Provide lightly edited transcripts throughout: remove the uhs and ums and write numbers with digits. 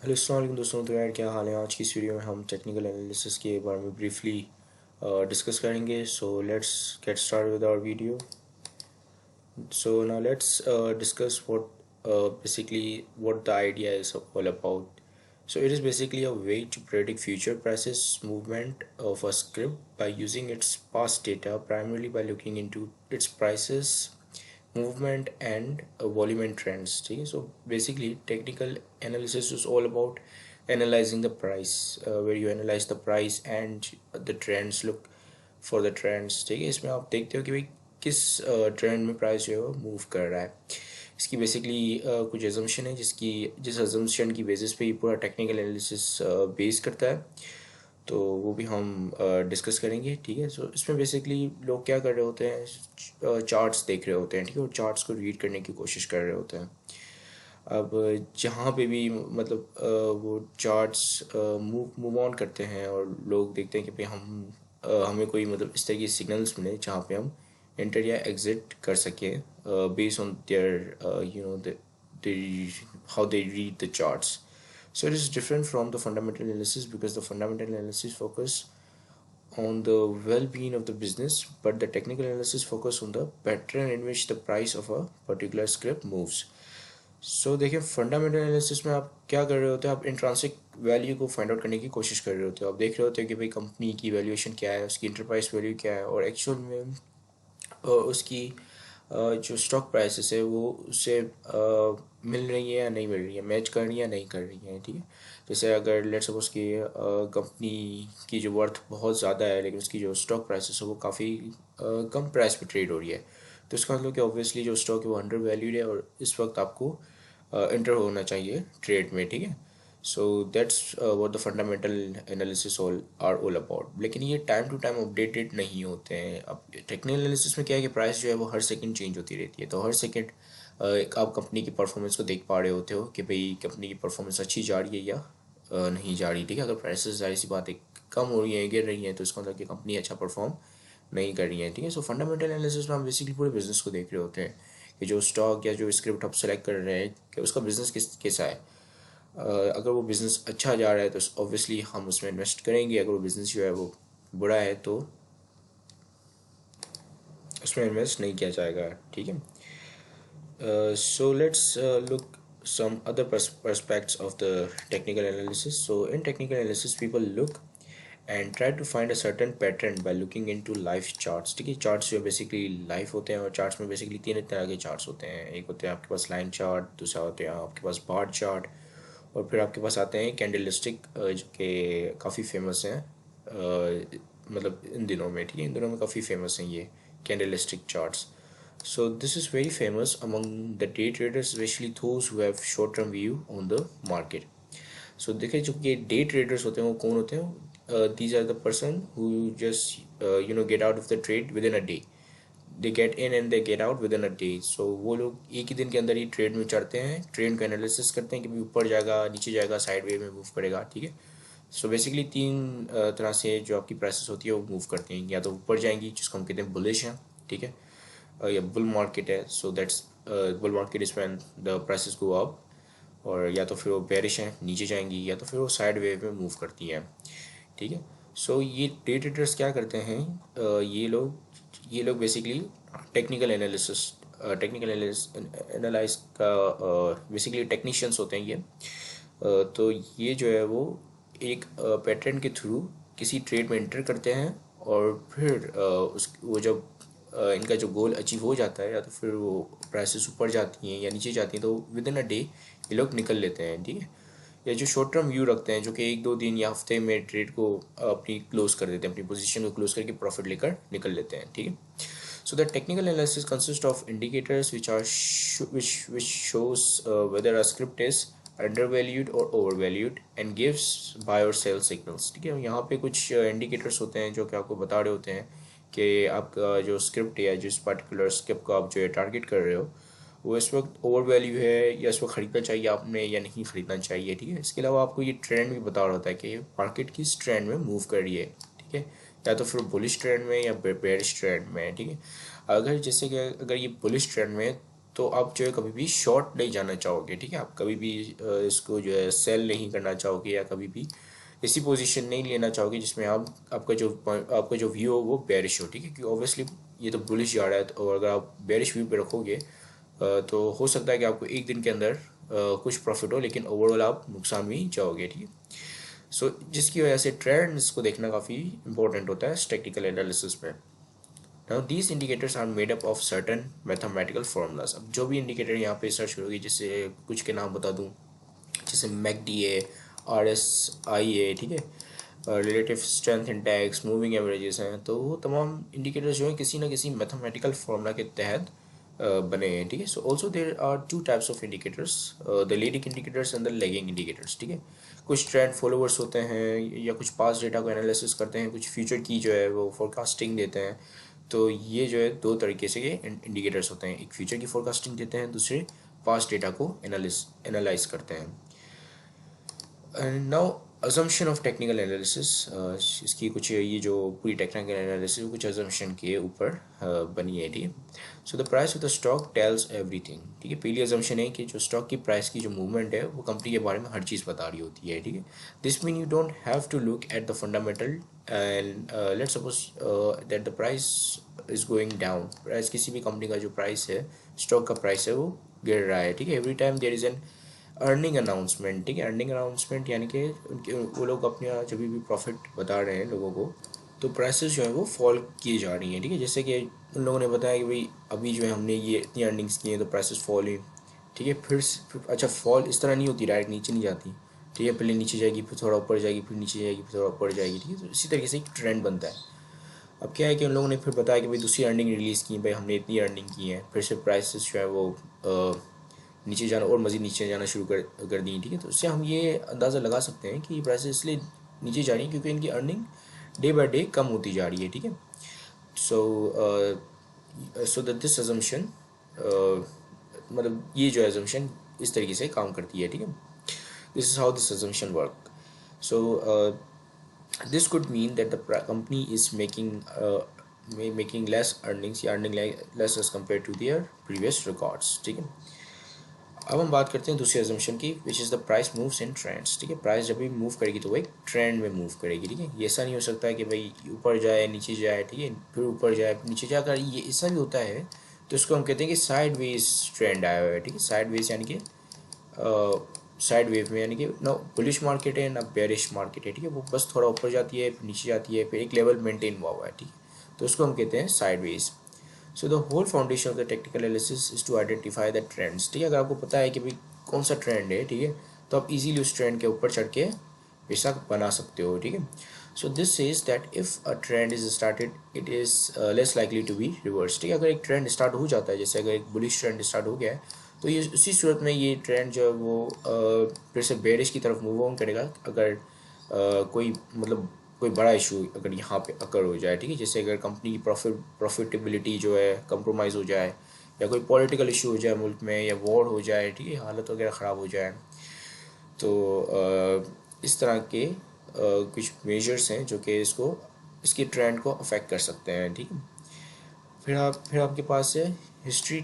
Hello अस्सलाम वालेकुम दोस्तों। तो यार क्या हाल है। आज की इस वीडियो में हम टेक्निकल एनालिसिस के बारे में ब्रीफली डिस्कस करेंगे। So let's get start with our video. So now let's discuss what basically what the idea is all about. So it is basically a way to predict future prices movement of a script by using its past data, primarily by looking into its prices movement and volume and trends. ठीक है, so basically technical analysis is all about analyzing the price, where you analyze the price and the trends, look for the trends. ठीक है, इसमें आप देखते हो कि भाई किस ट्रेंड में प्राइस जो है वो मूव कर रहा है। इसकी बेसिकली कुछ एजम्पशन है जिस एजम्पशन की बेसिस पे ये पूरा टेक्निकल एनालिसिस बेस करता है। तो वो भी हम डिस्कस करेंगे। ठीक है, सो इसमें बेसिकली लोग क्या कर रहे होते हैं, चार्ट्स देख रहे होते हैं। ठीक है, और चार्ट्स को रीड करने की कोशिश कर रहे होते हैं। अब जहाँ पे भी मतलब वो चार्ट्स मूव मूव ऑन करते हैं और लोग देखते हैं कि भाई हमें कोई मतलब इस तरह की सिग्नल्स मिले जहाँ पे हम एंटर या एग्जिट कर सकें based on their how they read the charts. So it is different from the fundamental analysis because the fundamental analysis focus on the well-being of the business, but the technical analysis focus on the pattern in which the price of a particular script moves. सो देखिए, fundamental analysis में आप क्या कर रहे होते हैं, आप इंट्रांसिक value को फाइंड आउट करने की कोशिश कर रहे होते हो। आप देख रहे होते हैं कि भाई कंपनी की वैल्यूएशन क्या है, उसकी इंटरप्राइज वैल्यू क्या है, और एक्चुअल में उसकी जो स्टॉक प्राइसेस है वो उससे मिल रही है या नहीं मिल रही है, मैच कर रही है या नहीं कर रही है। ठीक है, जैसे अगर लेट्स सपोज कि कंपनी की जो वर्थ बहुत ज़्यादा है लेकिन उसकी जो स्टॉक प्राइसेस है वो काफ़ी कम प्राइस पे ट्रेड हो रही है, तो इसका मतलब कि ऑब्वियसली जो स्टॉक है वो अंडर वैल्यूड है और इस वक्त आपको इंटर होना चाहिए ट्रेड में। ठीक है, so that's what the fundamental analysis all about. लेकिन ये टाइम टू टाइम अपडेटेड नहीं होते हैं। अब टेक्निकल एनालिसिस में क्या है कि प्राइस जो है वो हर सेकंड चेंज होती रहती है, तो हर सेकंड आप कंपनी की परफॉर्मेंस को देख पा रहे होते हो कि भाई कंपनी की परफॉर्मेंस अच्छी जा रही है या नहीं जा रही। ठीक है, अगर प्राइसेस जाहिर सी बात है कम हो रही हैं, गिर रही हैं, तो इसका मतलब कि कंपनी अच्छा परफॉर्म नहीं कर रही है। ठीक है, सो फंडामेंटल एनालिसिस में हम बेसिकली पूरे बिजनेस को देख रहे होते हैं कि जो स्टॉक या जो स्क्रिप्ट आप सेलेक्ट कर रहे हैं कि उसका बिजनेस कैसा है। अगर वो बिज़नेस अच्छा जा रहा है तो ऑब्वियसली हम उसमें इन्वेस्ट करेंगे। अगर वो बिज़नेस जो है वो बुरा है तो उसमें इन्वेस्ट नहीं किया जाएगा। ठीक है, so let's look some other perspectives of the technical analysis. So in technical analysis people look and try to find a certain pattern by looking into live charts. ठीक है, charts जो बेसिकली लाइव होते हैं और charts में basically तीन तरह के charts होते हैं। एक होते हैं आपके पास लाइन चार्ट, दूसरा होते हैं आपके पास बार चार्ट, और फिर आपके पास आते हैं कैंडलस्टिक जो कि काफ़ी फेमस हैं मतलब इन दिनों में। ठीक है, इन दिनों में काफ़ी फेमस हैं ये candlestick charts. So this is very famous among the day traders, especially those who have short-term view on the market. So देखिए, जो कि डे ट्रेडर्स होते हैं वो कौन होते हैं? These are the person who just get out of the trade within a day. They get in and they get out within a day. So वो लोग एक ही दिन के अंदर ही ट्रेड में चढ़ते हैं, ट्रेड का एनालिसिस करते हैं कि भाई ऊपर जाएगा, नीचे जाएगा, साइड वे में मूव करेगा। ठीक है, सो बेसिकली तीन तरह से जो आपकी प्राइसेस होती है वो मूव करती हैं। या तो ऊपर जाएंगी जिसको हम कहते हैं बुलिश हैं, ठीक है, या बुल मार्केट है, so that's bull market is when the prices go up. और या तो फिर वो बेरिश हैं, नीचे जाएंगी, या तो फिर वो साइड वेव में मूव करती हैं। ठीक है, सो ये डे ट्रेडर्स क्या करते हैं, ये लोग basically technical analysis technical analyse का बेसिकली टेक्नीशियंस होते हैं ये। तो ये जो है वो एक पैटर्न के थ्रू किसी ट्रेड में एंटर करते हैं और फिर वो जब इनका जो गोल अचीव हो जाता है, या तो फिर वो प्राइसेस ऊपर जाती हैं या नीचे जाती हैं, तो विद इन अ डे ये लोग निकल लेते हैं। ठीक है, या जो शॉर्ट टर्म व्यू रखते हैं जो कि एक दो दिन या हफ्ते में ट्रेड को अपनी क्लोज कर देते हैं, अपनी पोजीशन को क्लोज करके प्रॉफिट लेकर निकल लेते हैं। ठीक है, so the technical analysis consists of indicators which shows whether a script is undervalued or overvalued and gives buy or sell signals. ठीक है, यहाँ पे कुछ इंडिकेटर्स होते हैं जो कि आपको बता रहे होते हैं कि आपका जो स्क्रिप्ट या जिस पर्टिकुलर स्क्रिप्ट को आप जो है टारगेट कर रहे हो वो इस वक्त ओवर वैल्यू है या इस वक्त खरीदना चाहिए आपने या नहीं खरीदना चाहिए। ठीक है, इसके अलावा आपको ये ट्रेंड भी बता रहा होता है कि मार्केट किस ट्रेंड में मूव कर रही है। ठीक है, या तो फिर बुलिश ट्रेंड में या बेयरिश ट्रेंड में। ठीक है, अगर जैसे कि अगर ये बुलिश ट्रेंड में तो आप जो है कभी भी शॉर्ट नहीं जाना चाहोगे, ठीक है। आप कभी भी इसको जो है सेल नहीं करना चाहोगे, या कभी भी ऐसी पोजीशन नहीं लेना चाहोगे जिसमें आप आपका जो व्यू हो वो बेरिश हो, ठीक है। क्योंकि ऑब्वियसली ये तो बुलिश जा रहा है, और अगर आप बेरिश व्यू पे रखोगे तो हो सकता है कि आपको एक दिन के अंदर कुछ प्रॉफिट हो, लेकिन ओवरऑल आप नुकसान भी जाओगे, ठीक है। सो जिसकी वजह से ट्रेंड्स को देखना काफ़ी इंपॉर्टेंट होता है टेक्निकल एनालिसिस में। Now these indicators are made up of certain mathematical formulas. अब जो भी इंडिकेटर यहाँ पे सर्च करोगे, जैसे कुछ के नाम बता दूँ, जैसे मैकडीए, RSI, ठीक है, relative strength index, moving averages हैं, तो वो तमाम इंडिकेटर्स जो हैं किसी ना किसी मैथमेटिकल फार्मूला के तहत बने हैं, ठीक है। So also there are two types of indicators, the leading indicators and the lagging indicators, ठीक है। कुछ ट्रेंड फॉलोवर्स होते हैं, या कुछ पास्ट डेटा को एनालिसिस करते हैं, कुछ फ्यूचर की जो है वो फोरकास्टिंग देते हैं। तो ये जो है दो तरीके से ये इंडिकेटर्स होते हैं, एक फ्यूचर की फोरकास्टिंग देते हैं, दूसरे पास्ट डेटा को एनालाइज करते हैं। And now assumption of technical analysis, इसकी कुछ ये जो पूरी टेक्निकल एनालिसिस कुछ अजम्पशन के ऊपर बनी है, ठीक है। So the price of the stock tells everything, ठीक है। पहली अजम्पशन है कि जो स्टॉक की प्राइस की जो मूवमेंट है वो कंपनी के बारे में हर चीज़ बता रही होती है, ठीक है। This mean you don't have to look at the fundamental and let's suppose that the price is going down. Price किसी भी कंपनी का जो प्राइस है, स्टॉक का प्राइस है, वो गिर रहा है, ठीक है। Every time there is an earning announcement, ठीक है। अर्निंग अनाउंसमेंट यानी कि उनके वो लोग अपने जब भी प्रॉफिट बता रहे हैं लोगों को, तो प्राइसेस जो है वो फॉल किए जा रही हैं, ठीक है। जैसे कि उन लोगों ने बताया कि भाई अभी जो है हमने ये इतनी अर्निंग्स की हैं तो प्राइसेस फॉल हुई, ठीक है। फिर अच्छा, फॉल इस तरह नहीं होती, डायरेक्ट नीचे नहीं जाती, ठीक है। पहले नीचे जाएगी, फिर थोड़ा ऊपर जाएगी, फिर नीचे जाएगी, फिर थोड़ा ऊपर जाएगी, ठीक है। तो इसी तरीके से एक ट्रेंड बनता है। अब क्या है कि उन लोगों ने फिर बताया कि भाई दूसरी अर्निंग रिलीज़ की, भाई हमने इतनी अर्निंग की है, फिर से प्राइसेस जो है वो नीचे जाना और मज़ीद नीचे जाना शुरू कर दी, ठीक है। तो उससे हम ये अंदाज़ा लगा सकते हैं कि ये प्राइसेस इसलिए नीचे जा रही हैं क्योंकि इनकी अर्निंग डे बाय डे कम होती जा रही है, ठीक है। सो दैट दिस अजम्पशन, मतलब ये जो एजम्पशन इस तरीके से काम करती है, ठीक है। This is how this assumption work. So this could mean that the company is making less earnings, या earning less as compared to their previous records, ठीक है। अब हम बात करते हैं दूसरी assumption की, which is the price moves in trends, ठीक है। प्राइस जब भी मूव करेगी तो वो एक ट्रेंड में मूव करेगी, ठीक है। ये ऐसा नहीं हो सकता है कि भाई ऊपर जाए नीचे जाए, ठीक है, फिर ऊपर जाए फिर नीचे जाए। अगर ये ऐसा भी होता है तो इसको हम कहते हैं कि साइड वेज ट्रेंड आया हुआ है, ठीक है। साइड वेज यानी कि साइड वेव में, यानी कि ना बुलिश मार्केट है ना बेरिश मार्केट है, ठीक है। वो बस थोड़ा ऊपर जाती है, फिर नीचे जाती है, फिर एक लेवल मेंटेन हुआ हुआ है, ठीक है। तो उसको हम कहते हैं sideways. So the whole foundation of the technical analysis is to identify the trends, ठीक है। अगर आपको पता है कि भाई कौन सा ट्रेंड है, ठीक है, तो आप इजीली उस ट्रेंड के ऊपर चढ़ के पैसा बना सकते हो, ठीक है। So this says that if a trend is started it is less likely to be reverse, ठीक है। अगर एक ट्रेंड स्टार्ट हो जाता है, जैसे अगर एक बुलिश ट्रेंड स्टार्ट हो गया है, तो ये उसी सूरत में ये ट्रेंड जो है वो फिर से बेरिश की तरफ मूव ऑन करेगा अगर कोई मतलब कोई बड़ा इशू अगर यहाँ पे अकर हो जाए, ठीक है। जैसे अगर कंपनी की प्रॉफिटेबिलिटी जो है कंप्रोमाइज़ हो जाए, या कोई पॉलिटिकल इशू हो जाए मुल्क में, या वॉर हो जाए, ठीक है, हालत वगैरह ख़राब हो जाए, तो इस तरह के कुछ मेजर्स हैं जो कि इसकी ट्रेंड को अफेक्ट कर सकते हैं, ठीक है। फिर आपके पास है history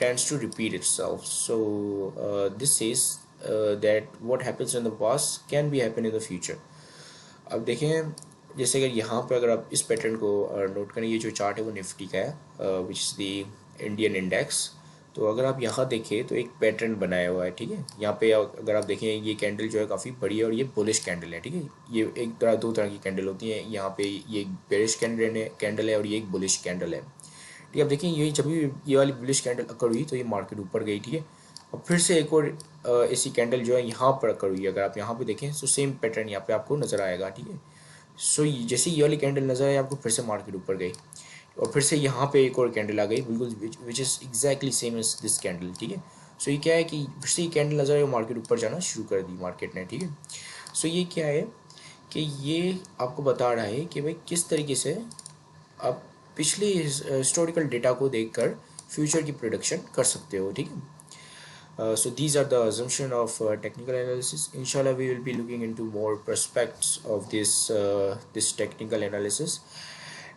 tends to repeat itself. So this says that what happens in the past can be happen in the future. अब देखें, जैसे अगर यहाँ पे अगर आप इस पैटर्न को नोट करें, ये जो चार्ट है वो निफ्टी का है, which is the Indian index. तो अगर आप यहाँ देखें तो एक पैटर्न बनाया हुआ है, ठीक है। यहाँ पे अगर आप देखें ये कैंडल जो है काफ़ी बड़ी है और ये बुलिश कैंडल है, ठीक है। ये दो तरह की कैंडल होती हैं। यहाँ पे ये एक बेरिश कैंडल है और ये एक बुलिश कैंडल है, ठीक है। अब देखिए ये जब भी ये वाली बुलिश कैंडल अकर हुई तो ये मार्केट ऊपर गई, ठीक है। अब फिर से एक और ऐसी कैंडल जो है यहाँ पर अकर हुई, अगर आप यहाँ पे देखें तो सेम पैटर्न यहाँ पे आपको नज़र आएगा, ठीक है। सो जैसे ये वाली कैंडल नज़र आई आपको, फिर से मार्केट ऊपर गई, और फिर से यहाँ पे एक और कैंडल आ गई बिल्कुल, which is exactly same as this candle, ठीक है। सो ये क्या है कि फिर से ये कैंडल नज़र आई, मार्केट ऊपर जाना शुरू कर दी मार्केट ने, ठीक है। सो ये क्या है कि ये आपको बता रहा है कि भाई किस तरीके से आप पिछले हिस्टोरिकल डेटा को देखकर फ्यूचर की प्रोडिक्शन कर सकते हो, ठीक है। So these are the assumption of technical analysis. Inshallah, we will be looking into more prospects of this technical analysis.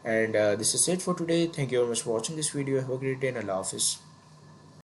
And this is it for today. Thank you very much for watching this video. Have a great day and Allah Hafiz.